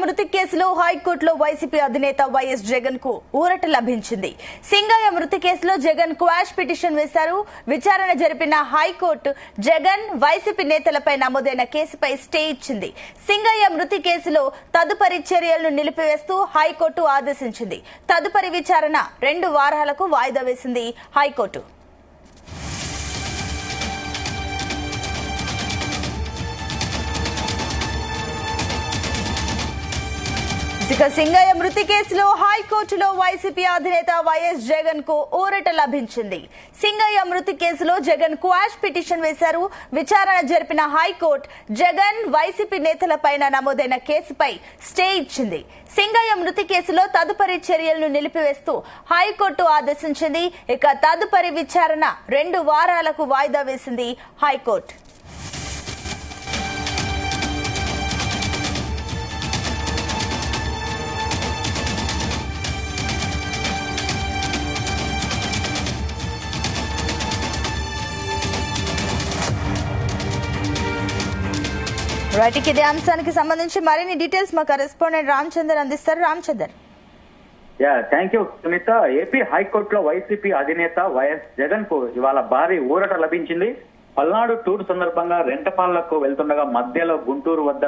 మృతి కేసులో హైకోర్టులో వైసీపీ అధినేత వైఎస్ జగన్ కు ఊరట లభించింది. సింగయ్య మృతి కేసులో జగన్ క్వాష్ పిటిషన్ వేశారు. విచారణ జరిపిన హైకోర్టు జగన్ వైసీపీ నేతలపై నమోదైన కేసుపై స్టే ఇచ్చింది. సింగయ్య మృతి కేసులో తదుపరి చర్యలను నిలిపివేస్తూ హైకోర్టు ఆదేశించింది. తదుపరి విచారణ 2 వారాలకు వాయిదా వేసింది హైకోర్టు. ఇక సింగయ్య మృతి కేసులో హైకోర్టులో వైసీపీ అధినేత వైఎస్ జగన్ కు ఊరట లభించింది. సింగయ్య మృతి కేసులో జగన్ క్వాష్ పిటిషన్ వేశారు. విచారణ జరిపిన హైకోర్టు జగన్ వైసీపీ నేతలపైన నమోదైన కేసుపై స్టే ఇచ్చింది. సింగయ్య మృతి కేసులో తదుపరి చర్యలను నిలిపివేస్తూ హైకోర్టు ఆదేశించింది. ఇక తదుపరి విచారణ 2 వారాలకు వాయిదా వేసింది హైకోర్టు. రైట్, ఇదే అంశానికి సంబంధించి మరిన్ని డీటెయిల్స్ మా కరెస్పాండెంట్ రామచందర్ అందిస్తారు. Ramchander. Thank you Sunitha. AP హైకోర్టులో వైసీపీ అధినేత వైఎస్ జగన్ కు ఇవాళ భారీ ఊరట లభించింది. పల్నాడు టూర్ సందర్భంగా రెంటపాళ్లకు వెళ్తుండగా మధ్యలో గుంటూరు వద్ద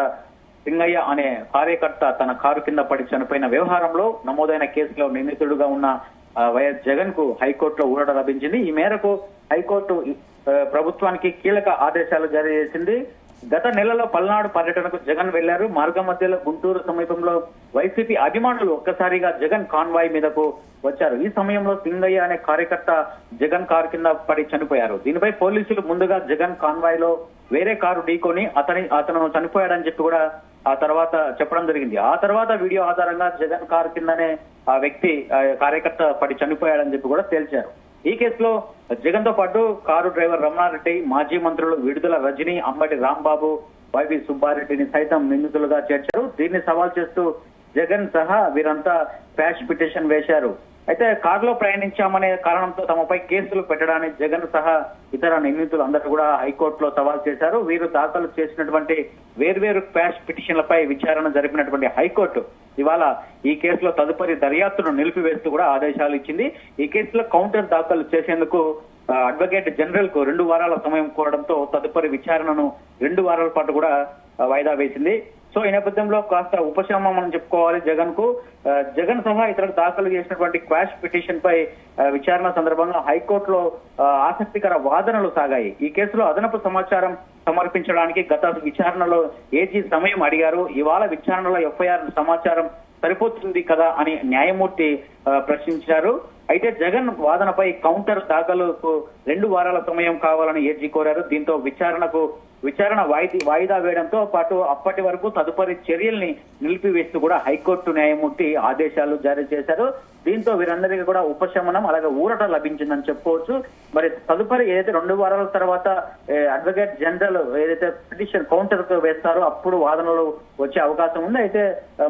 సింగయ్య అనే కార్యకర్త తన కారు కింద పడి చనిపోయిన వ్యవహారంలో నమోదైన కేసులో నిందితుడుగా ఉన్న వైఎస్ జగన్ కు హైకోర్టులో ఊరట లభించింది. ఈ మేరకు హైకోర్టు ప్రభుత్వానికి కీలక ఆదేశాలు జారీ చేసింది. గత నెలలో పల్నాడు పర్యటనకు జగన్ వెళ్లారు. మార్గ మధ్యలో గుంటూరు సమీపంలో వైసీపీ అభిమానులు ఒక్కసారిగా జగన్ కాన్వాయ్ మీదకు వచ్చారు. ఈ సమయంలో సింగయ్య అనే కార్యకర్త జగన్ కారు కింద పడి చనిపోయారు. దీనిపై పోలీసులు ముందుగా జగన్ కాన్వాయ్ లో వేరే కారు ఢీకొని అతను చనిపోయాడని చెప్పి కూడా ఆ తర్వాత చెప్పడం జరిగింది. ఆ తర్వాత వీడియో ఆధారంగా జగన్ కారు కిందనే ఆ వ్యక్తి కార్యకర్త పడి చనిపోయాడని చెప్పి కూడా తేల్చారు. ఈ కేసులో జగన్ తో పాటు కారు డ్రైవర్ రమణారెడ్డి, మాజీ మంత్రులు విడుదల రజని, అంబటి రాంబాబు, వైవి సుబ్బారెడ్డిని సైతం నిందితులుగా చేర్చారు. దీన్ని సవాల్ చేస్తూ జగన్ సహా వీరంతా క్వాష్ పిటిషన్ వేశారు. అయితే కారులో ప్రయాణించామనే కారణంతో తమపై కేసులు పెట్టడానికి జగన్ సహా ఇతర నిందితులు అందరూ కూడా హైకోర్టులో సవాల్ చేశారు. వీరు దాఖలు చేసినటువంటి వేర్వేరు క్వాష్ పిటిషన్లపై విచారణ జరిపినటువంటి హైకోర్టు ఇవాళ ఈ కేసులో తదుపరి దర్యాప్తును నిలిపివేస్తూ కూడా ఆదేశాలు ఇచ్చింది. ఈ కేసులో కౌంటర్ దాఖలు చేసేందుకు అడ్వకేట్ జనరల్ కు 2 వారాల సమయం కోరడంతో తదుపరి విచారణను 2 వారాల పాటు కూడా వాయిదా వేసింది. సో ఈ నేపథ్యంలో కాస్త ఉపశమనం చెప్పుకోవాలి జగన్ కు. జగన్ సహా ఇతరులకు దాఖలు చేసినటువంటి క్వాష్ పిటిషన్ పై విచారణ సందర్భంగా హైకోర్టులో ఆసక్తికర వాదనలు సాగాయి. ఈ కేసులో అదనపు సమాచారం సమర్పించడానికి గత విచారణలో ఏజీ సమయం అడిగారు. ఇవాళ విచారణలో ఎఫ్ఐఆర్ సమాచారం సరిపోతుంది కదా అని న్యాయమూర్తి ప్రశ్నించారు. అయితే జగన్ వాదనపై కౌంటర్ దాఖలుకు 2 వారాల సమయం కావాలని ఏజీ కోరారు. దీంతో విచారణ వాయిదా వేయడంతో పాటు అప్పటి వరకు తదుపరి చర్యల్ని నిలిపివేస్తూ కూడా హైకోర్టు న్యాయమూర్తి ఆదేశాలు జారీ చేశారు. దీంతో వీరందరికీ కూడా ఉపశమనం అలాగే ఊరట లభించిందని చెప్పుకోవచ్చు. మరి తదుపరి ఏదైతే 2 వారాల తర్వాత అడ్వకేట్ జనరల్ ఏదైతే పిటిషన్ కౌంటర్ వేస్తారో అప్పుడు వాదనలు వచ్చే అవకాశం ఉంది. అయితే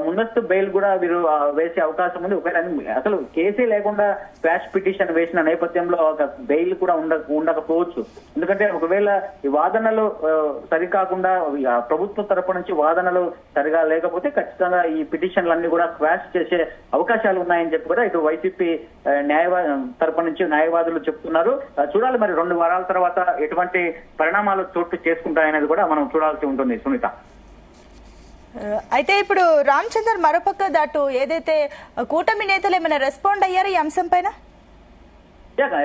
ముందస్తు బెయిల్ కూడా వీరు వేసే అవకాశం ఉంది. ఒకవేళ అసలు కేసే లేకుండా క్వాష్ పిటిషన్ వేసిన నేపథ్యంలో బెయిల్ కూడా ఉండకపోవచ్చు. ఎందుకంటే ఒకవేళ ఈ వాదనలు సరికాకుండా ప్రభుత్వ తరపు నుంచి వాదనలు సరిగా లేకపోతే ఖచ్చితంగా ఈ పిటిషన్లన్నీ కూడా క్వాష్ చేసే అవకాశాలు ఉన్నాయని చెప్పి కూడా ఇటు వైసీపీ తరపు నుంచి న్యాయవాదులు చెప్తున్నారు. చూడాలి మరి 2 వారాల తర్వాత ఎటువంటి పరిణామాలు చోటు చేసుకుంటాయనేది కూడా మనం చూడాల్సి ఉంటుంది సునీత. అయితే ఇప్పుడు రామచందర్ మరోపక్క దాటు ఏదైతే కూటమి నేతలు ఏమైనా రెస్పాండ్ అయ్యారు ఈ అంశం పైన?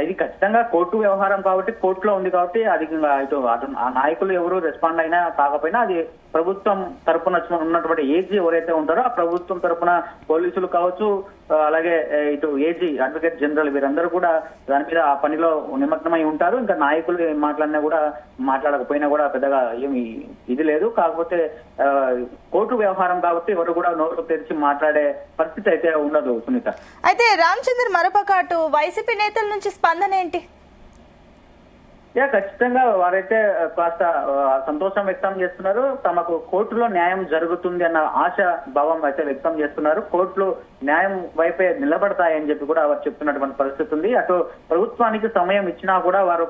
ఇది ఖచ్చితంగా కోర్టు వ్యవహారం కాబట్టి కోర్టులో ఉంది కాబట్టి అది ఇటు ఆ నాయకులు ఎవరు రెస్పాండ్ అయినా కాకపోయినా అది ప్రభుత్వం తరపున ఉన్నటువంటి ఏజీ ఎవరైతే ఉంటారో ఆ ప్రభుత్వం తరపున పోలీసులు కావచ్చు అలాగే ఇటు ఏజీ అడ్వకేట్ జనరల్ వీరందరూ కూడా దాని మీద ఆ పనిలో నిమగ్నమై ఉంటారు. ఇంకా నాయకులు మాట్లాడినా కూడా మాట్లాడకపోయినా కూడా పెద్దగా ఏమి ఇది లేదు. కాకపోతే కోర్టు వ్యవహారం కాబట్టి ఎవరు కూడా నోరు తెరిచి మాట్లాడే పరిస్థితి అయితే ఉండదు సునీత. అయితే రామచంద్ర మరోపక్క అటు వైసీపీ నేతల నుంచి స్పందన ఏంటి? ఖచ్చితంగా వారైతే కాస్త సంతోషం వ్యక్తం చేస్తున్నారు. తమకు కోర్టులో న్యాయం జరుగుతుంది అన్న ఆశ భావం అయితే వ్యక్తం చేస్తున్నారు. కోర్టులో న్యాయం వైపే నిలబడతాయని చెప్పి కూడా వారు చెప్తున్నటువంటి పరిస్థితి ఉంది. అటు ప్రభుత్వానికి సమయం ఇచ్చినా కూడా వారు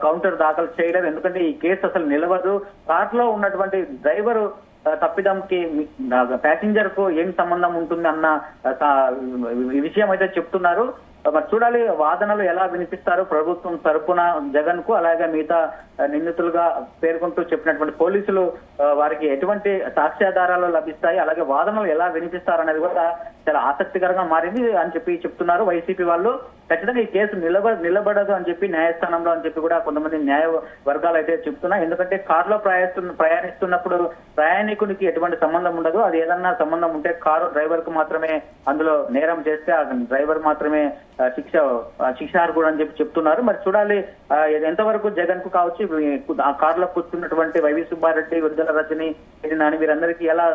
కౌంటర్ దాఖలు చేయడం, ఎందుకంటే ఈ కేసు అసలు నిలవదు. కార్లో ఉన్నటువంటి డ్రైవరు తప్పిదంకి ప్యాసింజర్ కు ఏం సంబంధం ఉంటుంది అన్న విషయం అయితే చెప్తున్నారు. మరి చూడాలి వాదనలు ఎలా వినిపిస్తారు ప్రభుత్వం తరపున జగన్ కు, అలాగే మిగతా నిందితులుగా పేర్కొంటూ చెప్పినటువంటి పోలీసులు వారికి ఎటువంటి సాక్ష్యాధారాలు లభిస్తాయి, అలాగే వాదనలు ఎలా వినిపిస్తారు అనేది కూడా చాలా ఆసక్తికరంగా మారింది అని చెప్పి చెప్తున్నారు వైసీపీ వాళ్ళు. ఖచ్చితంగా ఈ కేసు నిలబడదు అని చెప్పి న్యాయస్థానంలో అని చెప్పి కూడా కొంతమంది న్యాయ వర్గాలు అయితే చెప్తున్నాయి. ఎందుకంటే కారులో ప్రయాణిస్తున్నప్పుడు ప్రయాణికునికి ఎటువంటి సంబంధం ఉండదు. అది ఏదన్నా సంబంధం ఉంటే కారు డ్రైవర్ కు మాత్రమే అందులో నేరం చేస్తే ఆ డ్రైవర్ మాత్రమే శిక్షార్హుడు అని చెప్పి చెప్తున్నారు. మరి చూడాలి ఎంతవరకు జగన్ కు కావచ్చు, ఆ కారులో కూర్చున్నటువంటి వైవి సుబ్బారెడ్డి, విడుదల రజని, నాని వీరందరికీ ఎలా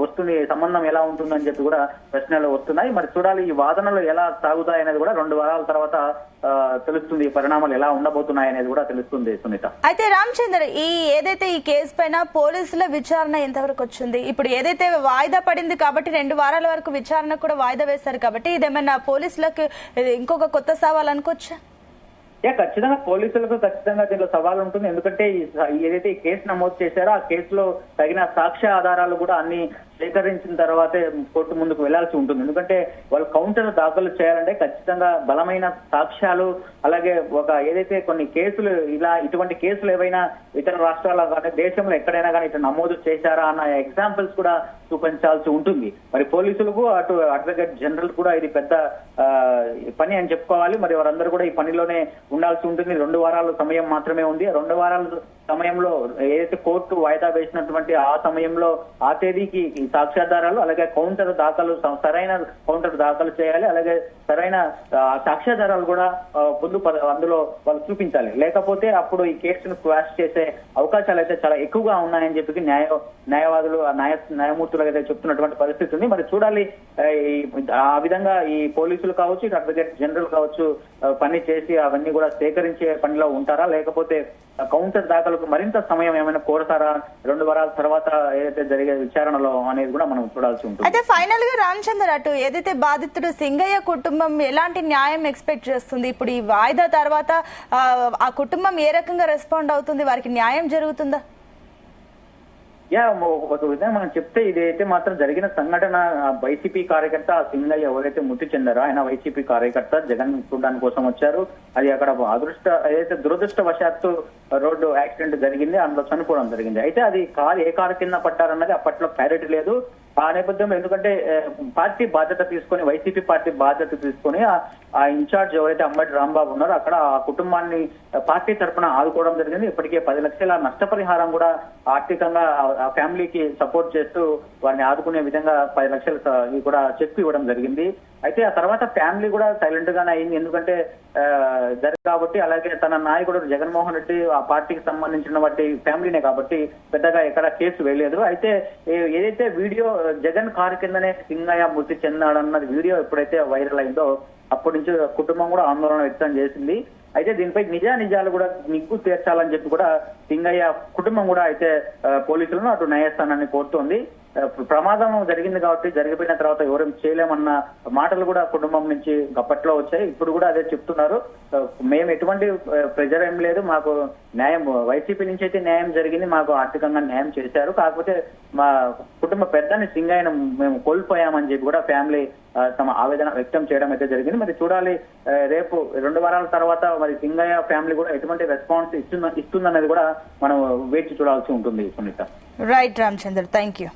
వస్తుంది, సంబంధం ఎలా ఉంటుందని చెప్పి కూడా ప్రశ్నలు వస్తున్నాయి. మరి చూడాలి ఈ వాదనలు ఎలా సాగుతాయి అనేది కూడా 2 వారాల తర్వాత తెలుస్తుంది. పరిణామాలు ఎలా ఉండబోతున్నాయి అనేది కూడా తెలుస్తుంది సునీత. అయితే రామచంద్ర, ఏదైతే ఈ కేసు పైన పోలీసుల విచారణ ఎంతవరకు వచ్చింది? ఇప్పుడు ఏదైతే వాయిదా పడింది కాబట్టి 2 వారాల వరకు విచారణ కూడా వాయిదా వేశారు కాబట్టి ఇదేమైనా పోలీసులకు ఇంకొక కొత్త సవాల్ అనుకోవచ్చా? ఖచ్చితంగా పోలీసులకు ఖచ్చితంగా దీనిలో సవాల్ ఉంటుంది. ఎందుకంటే ఏదైతే ఈ కేసు నమోదు చేశారో ఆ కేసులో తగిన సాక్ష్య ఆధారాలు కూడా అన్ని సేకరించిన తర్వాతే కోర్టు ముందుకు వెళ్లాల్సి ఉంటుంది. ఎందుకంటే వాళ్ళు కౌంటర్ దాఖలు చేయాలంటే ఖచ్చితంగా బలమైన సాక్ష్యాలు, అలాగే ఏదైతే కొన్ని కేసులు ఇటువంటి కేసులు ఏవైనా ఇతర రాష్ట్రాల్లో కానీ దేశంలో ఎక్కడైనా కానీ ఇట్లా నమోదు చేశారా అన్న ఎగ్జాంపుల్స్ కూడా చూపించాల్సి ఉంటుంది. మరి పోలీసులకు అటు అడ్వకేట్ జనరల్ కూడా ఇది పెద్ద పని అని చెప్పుకోవాలి. మరి వారందరూ కూడా ఈ పనిలోనే ఉండాల్సి ఉంటుంది. 2 వారాల సమయం మాత్రమే ఉంది. 2 వారాల సమయంలో ఏదైతే కోర్టు వాయిదా వేసినటువంటి ఆ సమయంలో ఆ తేదీకి ఈ సాక్ష్యాధారాలు, అలాగే సరైన కౌంటర్ దాఖలు చేయాలి, అలాగే సరైన సాక్ష్యాధారాలు కూడా అందులో వాళ్ళు చూపించాలి. లేకపోతే అప్పుడు ఈ కేసును క్వాష్ చేసే అవకాశాలు అయితే చాలా ఎక్కువగా ఉన్నాయని చెప్పి న్యాయవాదులు న్యాయమూర్తులు అయితే చెప్తున్నటువంటి పరిస్థితి ఉంది. మరి చూడాలి ఆ విధంగా ఈ పోలీసులు కావచ్చు, ఇటు అడ్వకేట్ జనరల్ కావచ్చు పని చేసి అవన్నీ కూడా సేకరించే పనిలో ఉంటారా, లేకపోతే కౌంటర్ దాఖలకు మరింత సమయం ఏమైనా కోరతారా 2 వారాల తర్వాత ఏదైతే జరిగే విచారణలో అనేది కూడా మనం చూడాల్సి ఉంటుంది. అయితే ఫైనల్ గా రామచంద్ర, అటు ఏదైతే బాధితుడు సింగయ్య కుటుంబం ఎలాంటి న్యాయం ఎక్స్పెక్ట్ చేస్తుంది? ఇప్పుడు ఈ వాయిదా తర్వాత ఆ కుటుంబం ఏ రకంగా రెస్పాండ్ అవుతుంది? వారికి న్యాయం జరుగుతుందా? ఒక విధంగా మనం చెప్తే ఇదైతే మాత్రం జరిగిన సంఘటన వైసీపీ కార్యకర్త సింగయ్య ఎవరైతే మృతి చెందారో ఆయన వైసీపీ కార్యకర్త జగన్ చూడడానికి కోసం వచ్చారు. అది అక్కడ ఏదైతే దురదృష్టవశాత్తు రోడ్డు యాక్సిడెంట్ జరిగింది, అందులో చనిపోవడం జరిగింది. అయితే అది ఏ కారు కింద పట్టారన్నది అప్పట్లో క్లారిటీ లేదు. ఆ నేపథ్యంలో ఎందుకంటే పార్టీ బాధ్యత తీసుకొని, వైసీపీ పార్టీ బాధ్యత తీసుకొని ఆ ఇన్ఛార్జ్ ఎవరైతే అంబటి రాంబాబు ఉన్నారో అక్కడ ఆ కుటుంబాన్ని పార్టీ తరఫున ఆదుకోవడం జరిగింది. ఇప్పటికే 10 లక్షల నష్టపరిహారం కూడా ఆర్థికంగా ఆ ఫ్యామిలీకి సపోర్ట్ చేస్తూ వారిని ఆదుకునే విధంగా 10 లక్షలు కూడా చెక్ ఇవ్వడం జరిగింది. అయితే ఆ తర్వాత ఫ్యామిలీ కూడా సైలెంట్ గానే అయింది. ఎందుకంటే కాబట్టి అలాగే తన నాయకుడు జగన్మోహన్ రెడ్డి ఆ పార్టీకి సంబంధించిన వాటి ఫ్యామిలీనే కాబట్టి పెద్దగా ఎక్కడ కేసు వేయలేదు. అయితే ఏదైతే వీడియో జగన్ కారు కిందనే సింగయ్య మృతి చెందాడన్నది వీడియో ఎప్పుడైతే వైరల్ అయిందో అప్పటి నుంచి కుటుంబం కూడా ఆందోళన వ్యక్తం చేసింది. అయితే దీనిపై నిజాలు కూడా నిగ్గు తీర్చాలని చెప్పి కూడా సింగయ్య కుటుంబం కూడా అయితే పోలీసులను అటు న్యాయస్థానాన్ని కోరుతోంది. ప్రమాదం జరిగింది కాబట్టి జరిగిపోయిన తర్వాత ఎవరేం చేయలేమన్న మాటలు కూడా కుటుంబం నుంచి అప్పట్లో వచ్చాయి. ఇప్పుడు కూడా అదే చెప్తున్నారు. మేము ఎటువంటి ప్రెజర్ ఏం లేదు, మాకు న్యాయం వైసీపీ నుంచి అయితే న్యాయం జరిగింది, మాకు ఆర్థికంగా న్యాయం చేశారు, కాకపోతే మా కుటుంబ పెద్దని సింగయ్యను మేము కోల్పోయామని చెప్పి కూడా ఫ్యామిలీ తమ ఆవేదన వ్యక్తం చేయడం అయితే జరిగింది. మరి చూడాలి రేపు 2 వారాల తర్వాత మరి సింగయ్య ఫ్యామిలీ కూడా ఎటువంటి రెస్పాన్స్ ఇస్తుందన్నది కూడా మనం వేచి చూడాల్సి ఉంటుంది Sunitha. Right Ramachandra, thank you.